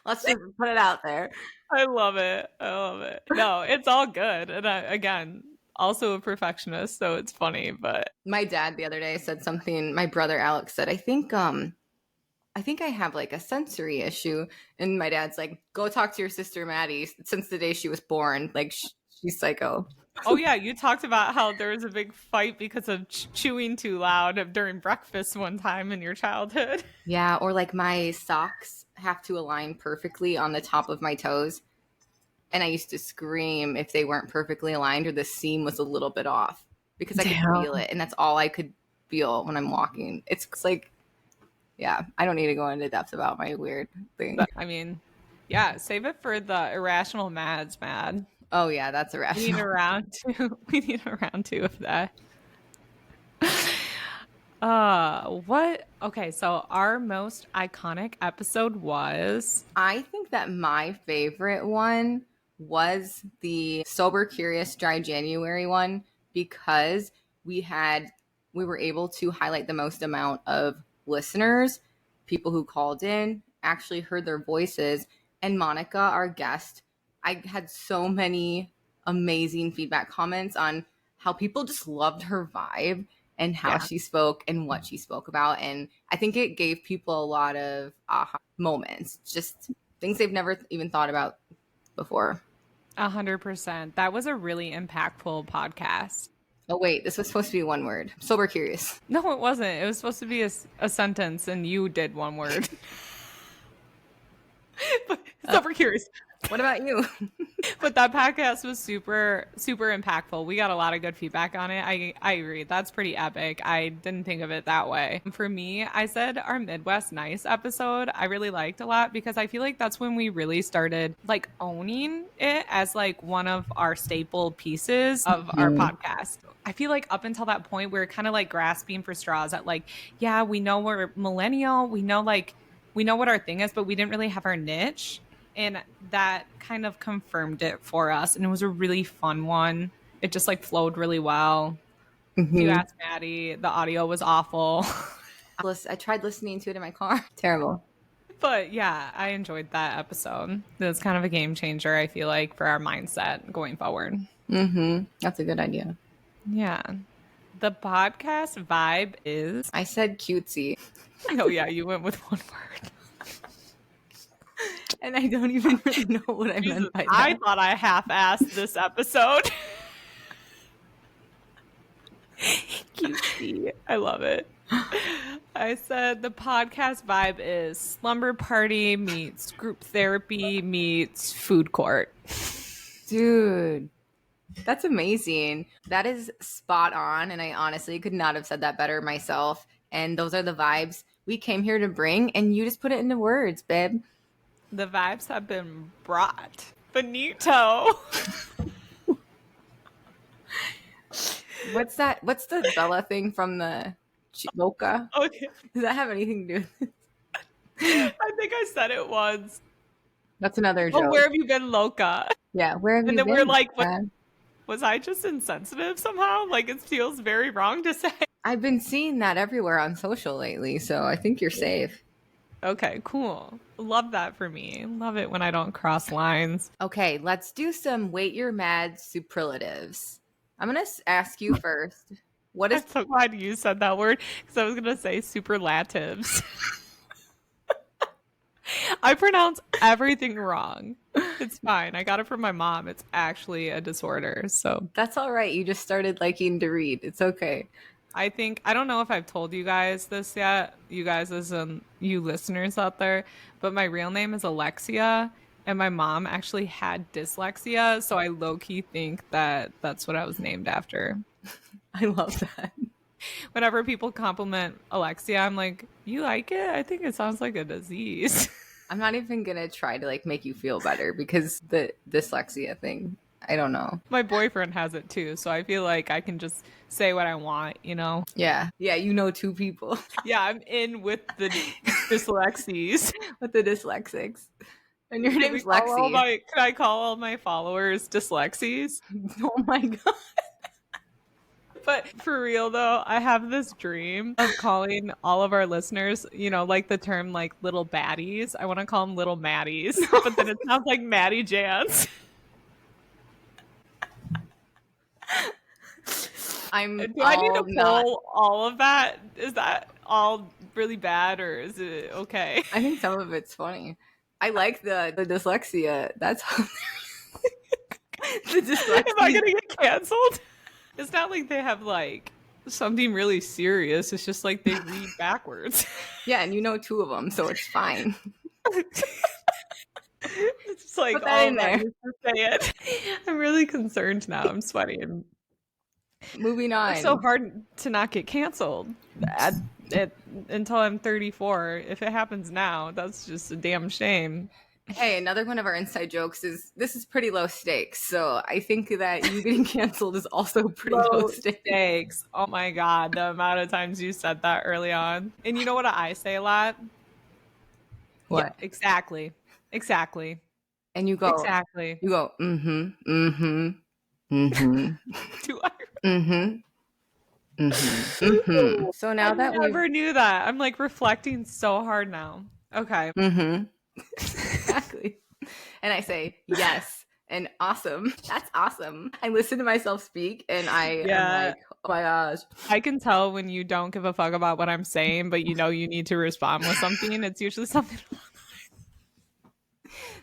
Let's just put it out there. I love it. No, it's all good. And again, also a perfectionist, so it's funny. But my dad the other day said something. My brother Alex said, I think I have like a sensory issue. And my dad's like, go talk to your sister Maddie. Since the day she was born, like She's psycho. Oh yeah, you talked about how there was a big fight because of chewing too loud during breakfast one time in your childhood. Yeah, or like my socks have to align perfectly on the top of my toes. And I used to scream if they weren't perfectly aligned or the seam was a little bit off because I could feel it. And that's all I could feel when I'm walking. It's like, yeah, I don't need to go into depth about my weird thing. But, I mean, yeah, save it for the irrational mads, mad. Oh, yeah, that's irrational. We need a round two. We need a round two of that. What? Okay, so our most iconic episode was. I think that my favorite one was the Sober Curious Dry January one because we were able to highlight the most amount of listeners, people who called in, actually heard their voices. And Monica, our guest, I had so many amazing feedback comments on how people just loved her vibe and how she spoke and what she spoke about. And I think it gave people a lot of aha moments, just things they've never even thought about before. 100%. That was a really impactful podcast. Oh, wait, this was supposed to be one word. Sober curious. No, it wasn't. It was supposed to be a sentence, and you did one word. But sober curious. What about you? But that podcast was super, super impactful. We got a lot of good feedback on it. I agree. That's pretty epic. I didn't think of it that way. For me, I said our Midwest Nice episode I really liked a lot because I feel like that's when we really started like owning it as like one of our staple pieces of our podcast. I feel like up until that point, we were kind of like grasping for straws at like, yeah, we know we're millennial. We know what our thing is, but we didn't really have our niche. And that kind of confirmed it for us. And it was a really fun one. It just like flowed really well. If you asked Maddie, the audio was awful. I tried listening to it in my car. Terrible. But yeah, I enjoyed that episode. It was kind of a game changer, I feel like, for our mindset going forward. That's a good idea. Yeah. The podcast vibe is... I said cutesy. Oh yeah, you went with one word. And I don't even really know what I meant by that. I thought I half-assed this episode. Cutesy. I love it. I said the podcast vibe is slumber party meets group therapy meets food court. Dude, that's amazing. That is spot on. And I honestly could not have said that better myself. And those are the vibes we came here to bring. And you just put it into words, babe. The vibes have been brought. Benito. What's that? What's the Bella thing from the Loca? Okay. Does that have anything to do with it? I think I said it once. That's another joke. Oh, where have you been, Loca? Yeah, where have you been? And then we're like, what, was I just insensitive somehow? Like, it feels very wrong to say. I've been seeing that everywhere on social lately, so I think you're safe. Okay, cool. Love that for me. Love it when I don't cross lines. Okay, let's do some Wait You're Mad superlatives. I'm going to ask you first. What is... I'm so glad you said that word because I was going to say superlatives. I pronounce everything wrong. It's fine. I got it from my mom. It's actually a disorder. So that's all right. You just started liking to read. It's okay. I don't know if I've told you guys this yet, you guys as you listeners out there, but my real name is Alexia and my mom actually had dyslexia. So I low-key think that that's what I was named after. I love that. Whenever people compliment Alexia, I'm like, you like it? I think it sounds like a disease. I'm not even going to try to like make you feel better because the dyslexia thing, I don't know. My boyfriend has it too, so I feel like I can just say what I want, you know? Yeah. Yeah, you know two people. Yeah, I'm in with the dyslexies. With the dyslexics. And your name's Lexi. Can I call all my followers dyslexies? Oh my God. But for real though, I have this dream of calling all of our listeners, you know, like the term like little baddies. I want to call them little Maddies, but then it sounds like Maddie Jans. Do I need to pull all of that? Is that all really bad or is it okay? I think some of it's funny. I like the dyslexia. That's Am I gonna get canceled? It's not like they have like something really serious. It's just like they read backwards. Yeah, and you know 2 of them, so it's fine. It's just like Put that in there. To say it. I'm really concerned now. I'm sweating. Moving on. It's so hard to not get canceled until I'm 34. If it happens now, that's just a damn shame. Hey, another one of our inside jokes is this is pretty low stakes. So I think that you getting canceled is also pretty low stakes. Oh my God, the amount of times you said that early on. And you know what I say a lot? What? Yeah, exactly. And you go. Exactly. You go, mm-hmm, mm-hmm, mm-hmm. Do I? Mm-hmm. Mm-hmm. Mm-hmm. So now I never knew that. I'm like reflecting so hard now. Okay. Mm-hmm. Exactly. And I say, yes, and awesome. That's awesome. I listen to myself speak and I'm like, oh my gosh. I can tell when you don't give a fuck about what I'm saying, but you know you need to respond with something. It's usually something.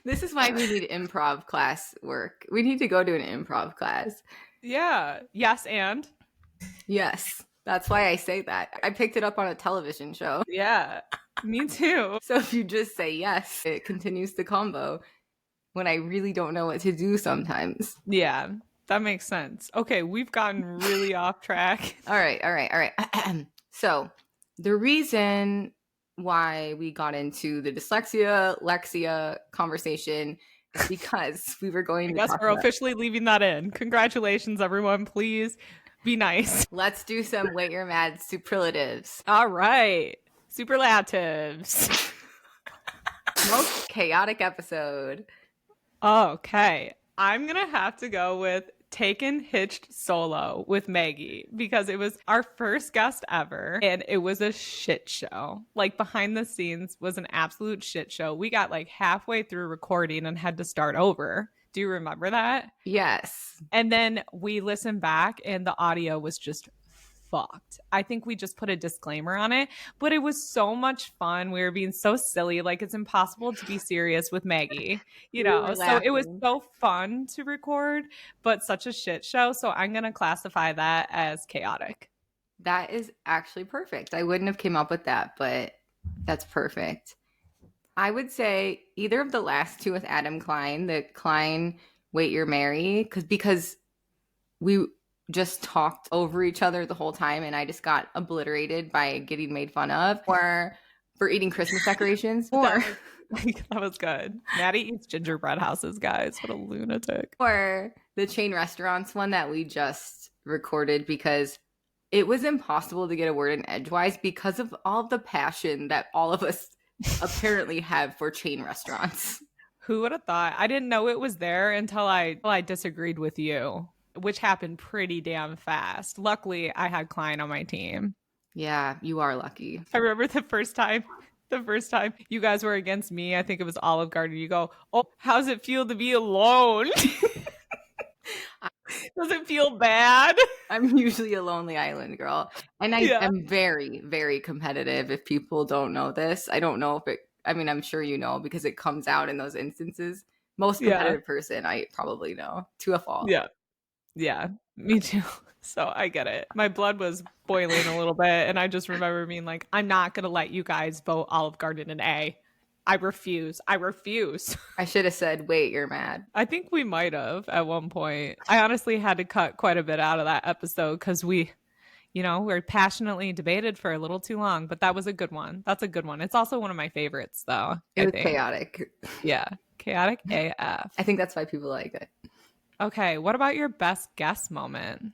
This is why we need improv class work. We need to go to an improv class. Yeah. Yes, and? Yes. That's why I say that. I picked it up on a television show. Yeah. Me too. So if you just say yes, it continues the combo when I really don't know what to do sometimes. Yeah, that makes sense. Okay, we've gotten really off track. All right. So the reason why we got into the Lexia conversation is because we were going to I guess we're officially leaving that in. Congratulations, everyone. Please be nice. Let's do some Wait You're Mad superlatives. All right. Superlatives. Most chaotic episode. Okay. I'm going to have to go with Taken Hitched Solo with Maggie because it was our first guest ever and it was a shit show. Like behind the scenes was an absolute shit show. We got like halfway through recording and had to start over. Do you remember that? Yes. And then we listened back and the audio was just fucked. I think we just put a disclaimer on it, but it was so much fun. We were being so silly. Like it's impossible to be serious with Maggie, you know? So it was so fun to record, but such a shit show. So I'm going to classify that as chaotic. That is actually perfect. I wouldn't have came up with that, but that's perfect. I would say either of the last 2 with Adam Klein, the Klein Wait You're Marry, because we just talked over each other the whole time and I just got obliterated by getting made fun of, or for eating Christmas decorations, or that was good. Maddie eats gingerbread houses, guys. What a lunatic. Or the chain restaurants one that we just recorded because it was impossible to get a word in edgewise because of all the passion that all of us apparently have for chain restaurants. Who would have thought? I didn't know it was there until I disagreed with you, which happened pretty damn fast. Luckily, I had Klein on my team. Yeah, you are lucky. I remember the first time you guys were against me, I think it was Olive Garden. You go, oh, how's it feel to be alone? Does it feel bad? I'm usually a lonely island girl. And I am very, very competitive. If people don't know this, I don't know if it, I mean, I'm sure you know because it comes out in those instances. Most competitive person, I probably know to a fault. Yeah, me too. So I get it. My blood was boiling a little bit. And I just remember being like, I'm not going to let you guys vote Olive Garden an A. I refuse. I should have said, wait, you're mad. I think we might have at one point. I honestly had to cut quite a bit out of that episode because we passionately debated for a little too long, but that was a good one. That's a good one. It's also one of my favorites, though. It was chaotic. Yeah. Chaotic AF. I think that's why people like it. Okay. What about your best guess moment?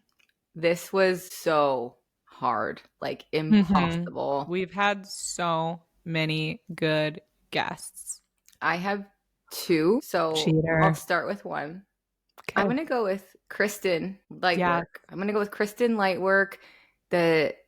This was so hard, like impossible. Mm-hmm. We've had so many good guests. I have 2, so Cheater. I'll start with one. Okay. I'm gonna go with Kristen Lightwork. Yeah. I'm gonna go with Kristen Lightwork.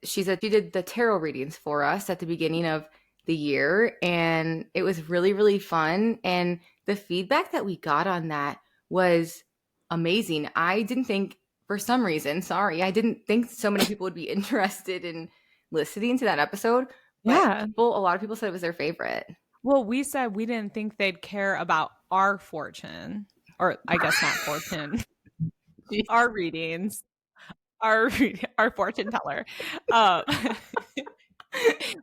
She did the tarot readings for us at the beginning of the year, and it was really, really fun. And the feedback that we got on that was amazing. I didn't think, for some reason, I didn't think so many people would be interested in listening to that episode. Yeah, a lot of people said it was their favorite. Well, we said we didn't think they'd care about our fortune, or I guess not fortune. our readings, our fortune teller.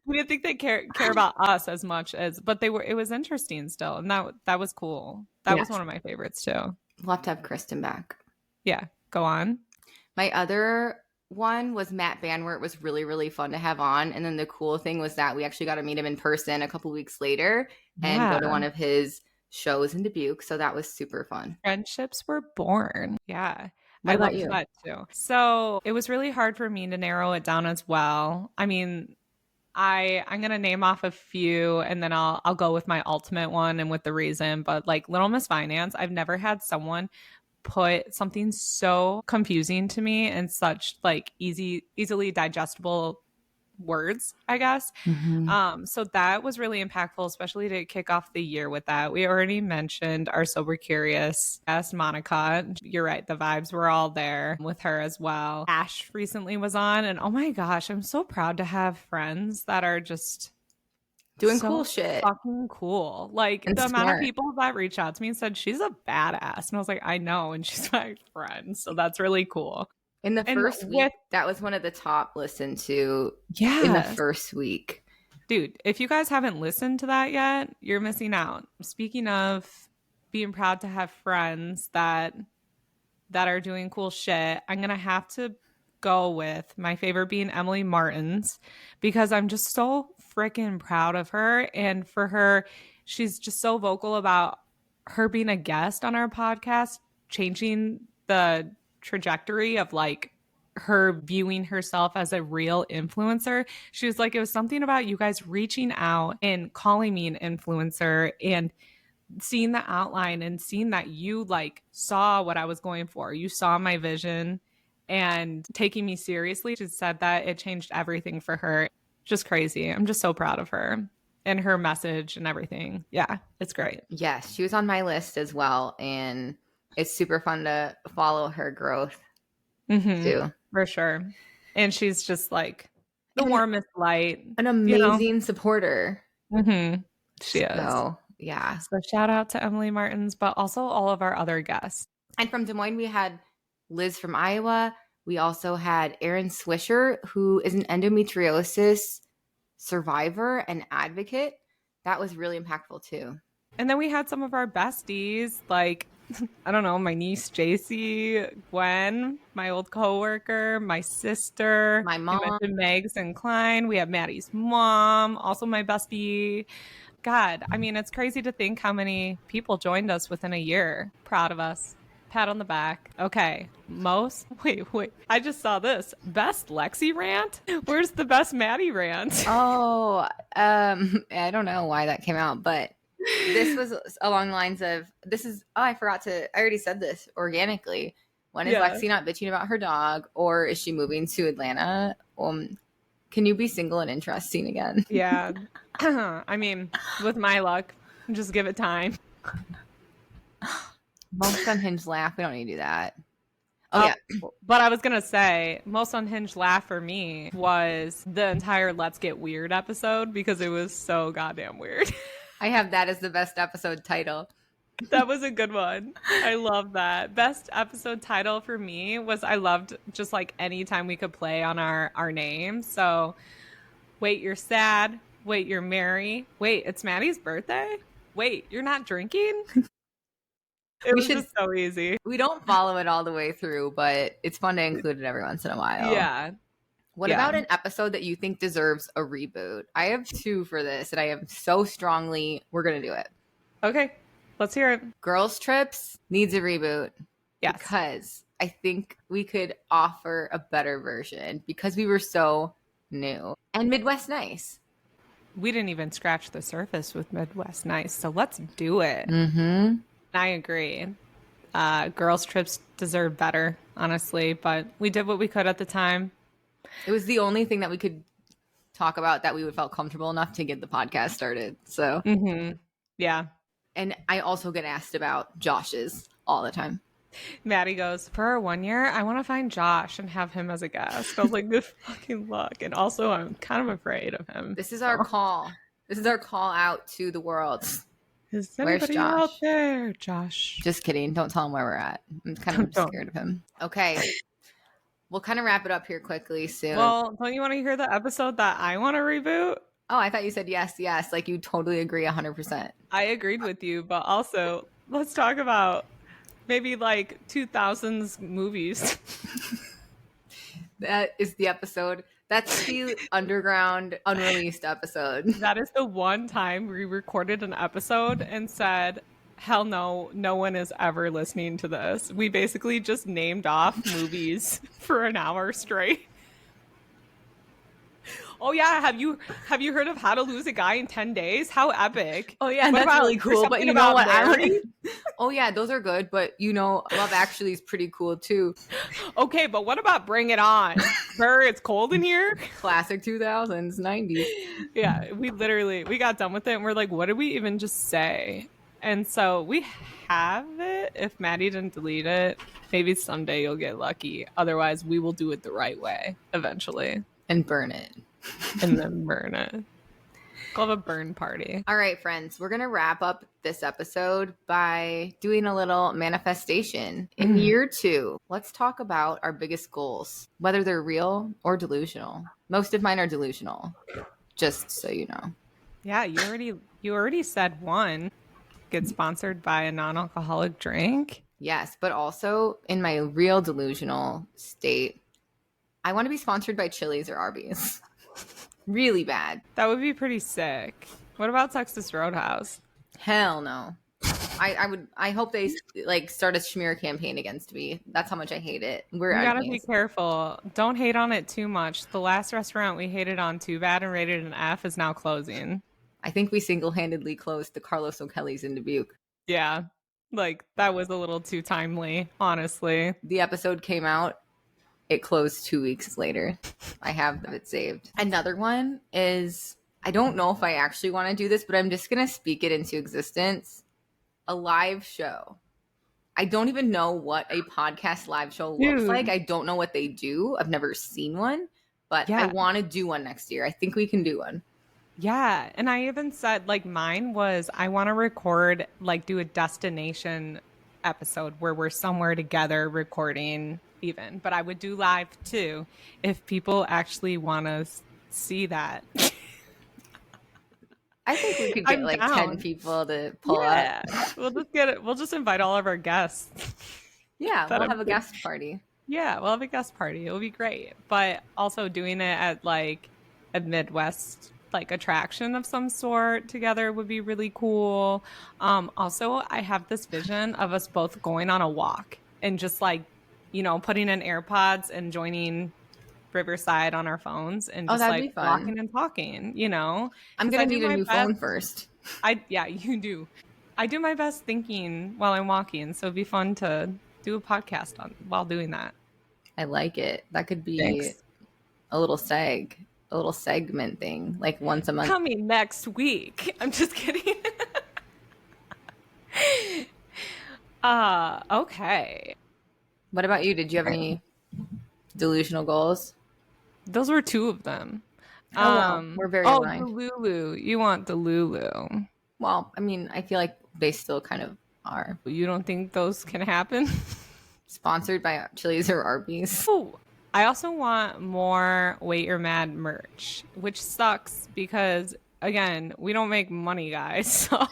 We didn't think they care about us as much as, but they were. It was interesting still, and that was cool. That was one of my favorites too. We'll have to have Kristen back. Yeah, go on. My other one was Matt Banwart. Was really, really fun to have on. And then the cool thing was that we actually got to meet him in person a couple weeks later and go to one of his shows in Dubuque. So that was super fun. Friendships were born. Yeah. What I about loved you? that too. So it was really hard for me to narrow it down as well. I mean, I'm gonna name off a few and then I'll go with my ultimate one and with the reason. But like Little Miss Finance, I've never had someone put something so confusing to me in such like easily digestible words, I guess. So that was really impactful, especially to kick off the year with that. We already mentioned our Sober Curious guest, Monica. You're right, the vibes were all there with her as well. Ash recently was on, and oh my gosh, I'm so proud to have friends that are just doing so cool shit. Fucking cool. Like And the amount of smart. people that reached out to me and said she's a badass, and I was like, I know, and she's my friend, so that's really cool. In the first week, that was one of the top listened to in the first week. Dude, if you guys haven't listened to that yet, you're missing out. Speaking of being proud to have friends that are doing cool shit, I'm going to have to go with my favorite being Emily Martins because I'm just so freaking proud of her. And for her, she's just so vocal about her being a guest on our podcast, changing the trajectory of like her viewing herself as a real influencer. She was like, it was something about you guys reaching out and calling me an influencer and seeing the outline and seeing that you like saw what I was going for. You saw my vision and taking me seriously. She said that it changed everything for her. Just crazy. I'm just so proud of her and her message and everything. Yeah, it's great. Yes, she was on my list as well. And it's super fun to follow her growth too. For sure. And she's just like the warmest light. An amazing supporter. She is. So, yeah. So shout out to Emily Martins, but also all of our other guests. And from Des Moines, we had Liz from Iowa. We also had Erin Swisher, who is an endometriosis survivor and advocate. That was really impactful too. And then we had some of our besties, like, I don't know, my niece JC, Gwen, my old coworker, my sister, my mom, Megs and Klein. We have Maddie's mom, also my bestie. God, I mean, it's crazy to think how many people joined us within a year. Proud of us. Pat on the back. Okay. Wait. I just saw this. Best Lexi rant? Where's the best Maddie rant? Oh, I don't know why that came out, but this was along the lines of, I already said this organically. When is Lexi not bitching about her dog, or is she moving to Atlanta? Can you be single and interesting again? Yeah. I mean, with my luck, just give it time. Most unhinged laugh. We don't need to do that. Oh, yeah. But I was going to say, most unhinged laugh for me was the entire Let's Get Weird episode because it was so goddamn weird. I have that as the best episode title. That was a good one. I love that. Best episode title for me was I loved just like any time we could play on our name. So, wait, you're sad. Wait, you're merry. Wait, it's Maddie's birthday. Wait, you're not drinking. It was just so easy. We don't follow it all the way through, but it's fun to include it every once in a while. Yeah. What about an episode that you think deserves a reboot? I have two for this, and I am so strongly, we're going to do it. Okay. Let's hear it. Girls Trips needs a reboot. Yes. Because I think we could offer a better version because we were so new. And Midwest Nice. We didn't even scratch the surface with Midwest Nice, so let's do it. I agree. Girls Trips deserve better, honestly, but we did what we could at the time. It was the only thing that we could talk about that we would felt comfortable enough to get the podcast started. So, yeah. And I also get asked about Josh's all the time. Maddie goes, for our 1 year, I want to find Josh and have him as a guest. I was like, good fucking luck. And also, I'm kind of afraid of him. This is our call. This is our call out to the world. Is Where's anybody Josh? out there, Josh? Just kidding. Don't tell him where we're at. I'm kind of Don't. scared of him. Okay. We'll kind of wrap it up here quickly soon. Well, don't you want to hear the episode that I want to reboot? Oh, I thought you said yes. Like you totally agree 100%. I agreed with you, but also let's talk about maybe like 2000s movies. That is the episode. That's the underground unreleased episode. That is the one time we recorded an episode and said, hell no, no one is ever listening to this. We basically just named off movies for an hour straight. Oh yeah, have you heard of How to Lose a Guy in 10 Days? How epic. Oh yeah, What that's about really There's cool. But Something you know About what? Mary? Oh yeah, those are good. But Love Actually is pretty cool too. Okay, but what about Bring It On? Sir, it's cold in here. Classic 2000s, 90s. Yeah, we got done with it and we're like, what did we even just say? And so we have it. If Maddie didn't delete it, maybe someday you'll get lucky. Otherwise, we will do it the right way eventually. And burn it. And then burn it. We'll have a burn party. All right, friends, we're going to wrap up this episode by doing a little manifestation. In year 2, let's talk about our biggest goals, whether they're real or delusional. Most of mine are delusional, just so you know. Yeah, you already said one. Get sponsored by a non-alcoholic drink. Yes, but also in my real delusional state, I want to be sponsored by Chili's or Arby's. Really bad. That would be pretty sick. What about Texas Roadhouse? Hell no. I hope they start a smear campaign against me. That's how much I hate it. You gotta be careful. Don't hate on it too much. The last restaurant we hated on too bad and rated an F is now closing. I think we single-handedly closed the Carlos O'Kelly's in Dubuque. Yeah, that was a little too timely, honestly. The episode came out. It closed 2 weeks later. I have it saved. Another one is, I don't know if I actually want to do this, but I'm just going to speak it into existence. A live show. I don't even know what a podcast live show looks like. I don't know what they do. I've never seen one, but I want to do one next year. I think we can do one. Yeah. And I even said, mine was, I want to record, do a destination episode where we're somewhere together recording even. But I would do live too if people actually want to see that. I think we could get down. 10 people to pull up. We'll just get it. We'll just invite all of our guests. Yeah, we'll have a guest party. Yeah, we'll have a guest party. It'll be great. But also doing it at a Midwest attraction of some sort together would be really cool. Also, I have this vision of us both going on a walk and just putting in AirPods and joining Riverside on our phones and just walking and talking, I'm going to need a new phone first. You do. I do my best thinking while I'm walking. So it'd be fun to do a podcast while doing that. I like it. That could be a little segment thing, once a month. Coming next week. I'm just kidding. Okay. What about you? Did you have any delusional goals? Those were 2 of them. We're very aligned. The Lulu. You want the Lulu. Well, I mean, I feel like they still kind of are. You don't think those can happen? Sponsored by Chili's or Arby's. Ooh. I also want more Wait You're Mad merch, which sucks because, again, we don't make money, guys. So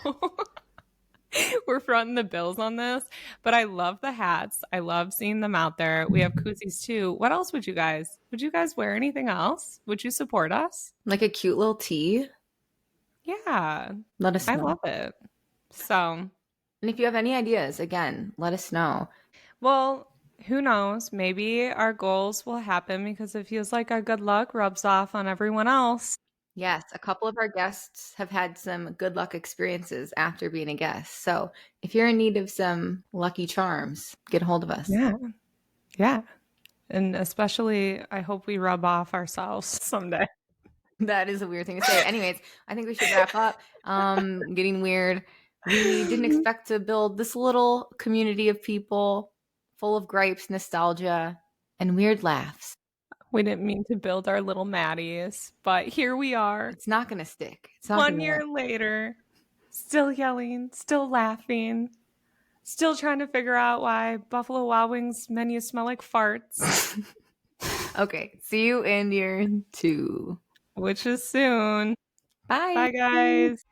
we're fronting the bills on this. But I love the hats. I love seeing them out there. We have koozies too. What else would you guys wear anything else? Would you support us? Like a cute little tee? Yeah. Let us know. I love it. So. And if you have any ideas, again, let us know. Well, who knows? Maybe our goals will happen because it feels like our good luck rubs off on everyone else. Yes, a couple of our guests have had some good luck experiences after being a guest. So if you're in need of some lucky charms, get a hold of us. Yeah. Yeah. And especially, I hope we rub off ourselves someday. That is a weird thing to say. Anyways, I think we should wrap up. Getting weird. We didn't expect to build this little community of people full of gripes, nostalgia, and weird laughs. We didn't mean to build our little Maddies, but here we are. It's not going to stick. It's not 1 year later. Still yelling, still laughing, still trying to figure out why Buffalo Wild Wings menus smell like farts. Okay, see you in year 2. Which is soon. Bye. Bye, guys.